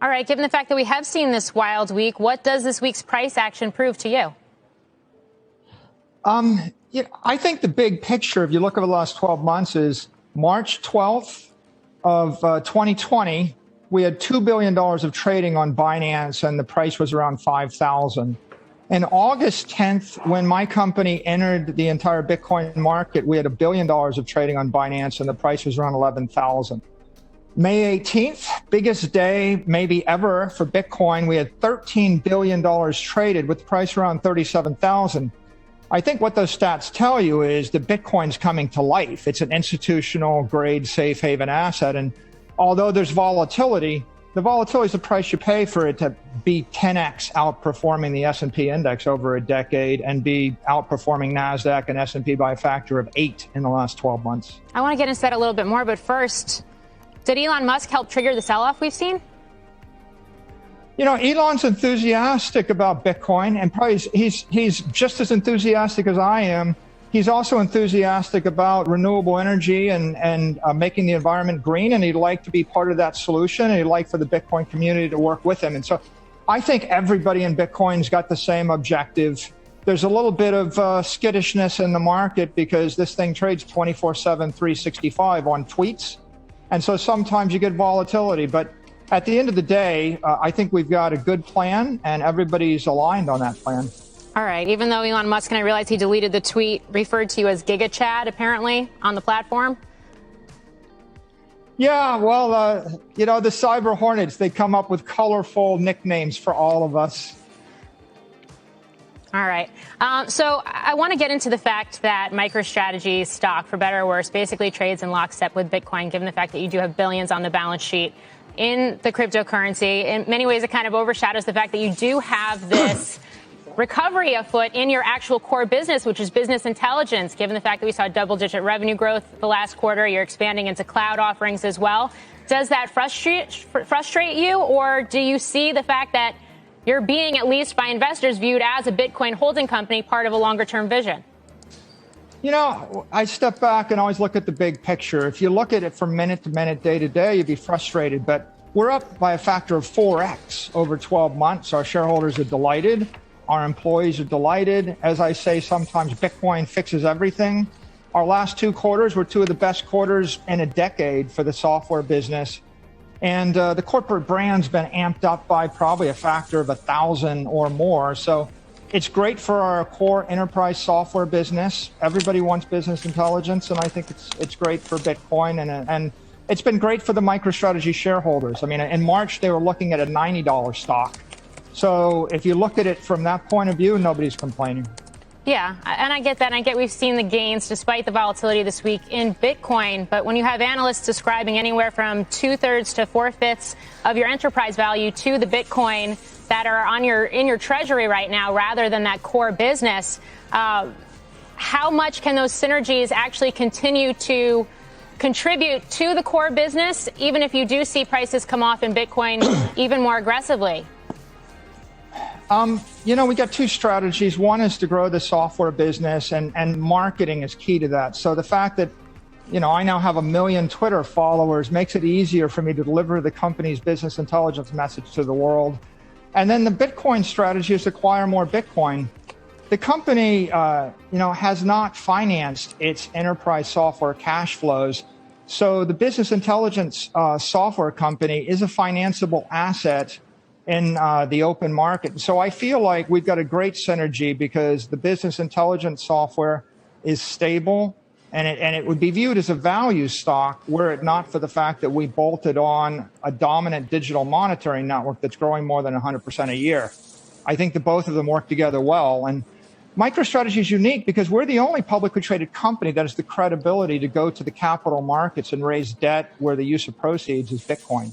All right, given the fact that we have seen this wild week, what does this week's price action prove to you? I think the big picture, if you look over the last 12 months, is March 12th of 2020, we had $2 billion of trading on Binance, and the price was around 5,000. And August 10th, when my company entered the entire Bitcoin market, we had $1 billion of trading on Binance, and the price was around 11,000. May 18th, biggest day maybe ever for Bitcoin, we had $13 billion traded with the price around 37,000. I think what those stats tell you is that Bitcoin's coming to life. It's an institutional grade safe haven asset. And although there's volatility, the volatility is the price you pay for it to be 10x outperforming the S&P index over a decade and be outperforming NASDAQ and S&P by a factor of 8 in the last 12 months. I want to get into that a little bit more, but first, did Elon Musk help trigger the sell-off we've seen? You know, Elon's enthusiastic about Bitcoin, and probably he's just as enthusiastic as I am. He's also enthusiastic about renewable energy and making the environment green, and he'd like to be part of that solution, and he'd like for the Bitcoin community to work with him. And so I think everybody in Bitcoin's got the same objective. There's a little bit of skittishness in the market because this thing trades 24/7, 365 on tweets. And so sometimes you get volatility, but at the end of the day, I think we've got a good plan, and everybody's aligned on that plan. All right. Even though Elon Musk, and I realize he deleted the tweet, referred to you as Giga Chad, apparently, on the platform. Yeah, well, the cyber hornets, they come up with colorful nicknames for all of us. All right. So I want to get into the fact that MicroStrategy stock, for better or worse, basically trades in lockstep with Bitcoin, given the fact that you do have billions on the balance sheet in the cryptocurrency. In many ways, it kind of overshadows the fact that you do have this recovery afoot in your actual core business, which is business intelligence, given the fact that we saw double-digit revenue growth the last quarter. You're expanding into cloud offerings as well. Does that frustrate you, or do you see the fact that you're being, at least by investors, viewed as a Bitcoin holding company, part of a longer-term vision? You know, I step back and always look at the big picture. If you look at it from minute to minute, day to day, you'd be frustrated. But we're up by a factor of 4x over 12 months. Our shareholders are delighted. Our employees are delighted. As I say, sometimes Bitcoin fixes everything. Our last 2 quarters were 2 of the best quarters in a decade for the software business. And the corporate brand's been amped up by probably a factor of 1,000 or more. So it's great for our core enterprise software business. Everybody wants business intelligence, and I think it's great for Bitcoin, and it's been great for the MicroStrategy shareholders. I mean, in March, they were looking at a $90 stock. So if you look at it from that point of view, nobody's complaining. Yeah, and I get that. And I get we've seen the gains despite the volatility this week in Bitcoin. But when you have analysts describing anywhere from 2/3 to 4/5 of your enterprise value to the Bitcoin that are in your treasury right now, rather than that core business, how much can those synergies actually continue to contribute to the core business, even if you do see prices come off in Bitcoin even more aggressively? We got 2 strategies. One is to grow the software business, and marketing is key to that. So the fact that, I now have 1 million Twitter followers makes it easier for me to deliver the company's business intelligence message to the world. And then the Bitcoin strategy is to acquire more Bitcoin. The company, has not financed its enterprise software cash flows. So the business intelligence software company is a financeable asset in the open market. So I feel like we've got a great synergy because the business intelligence software is stable, and it would be viewed as a value stock were it not for the fact that we bolted on a dominant digital monitoring network that's growing more than 100% a year. I think that both of them work together well. And MicroStrategy is unique because we're the only publicly traded company that has the credibility to go to the capital markets and raise debt where the use of proceeds is Bitcoin.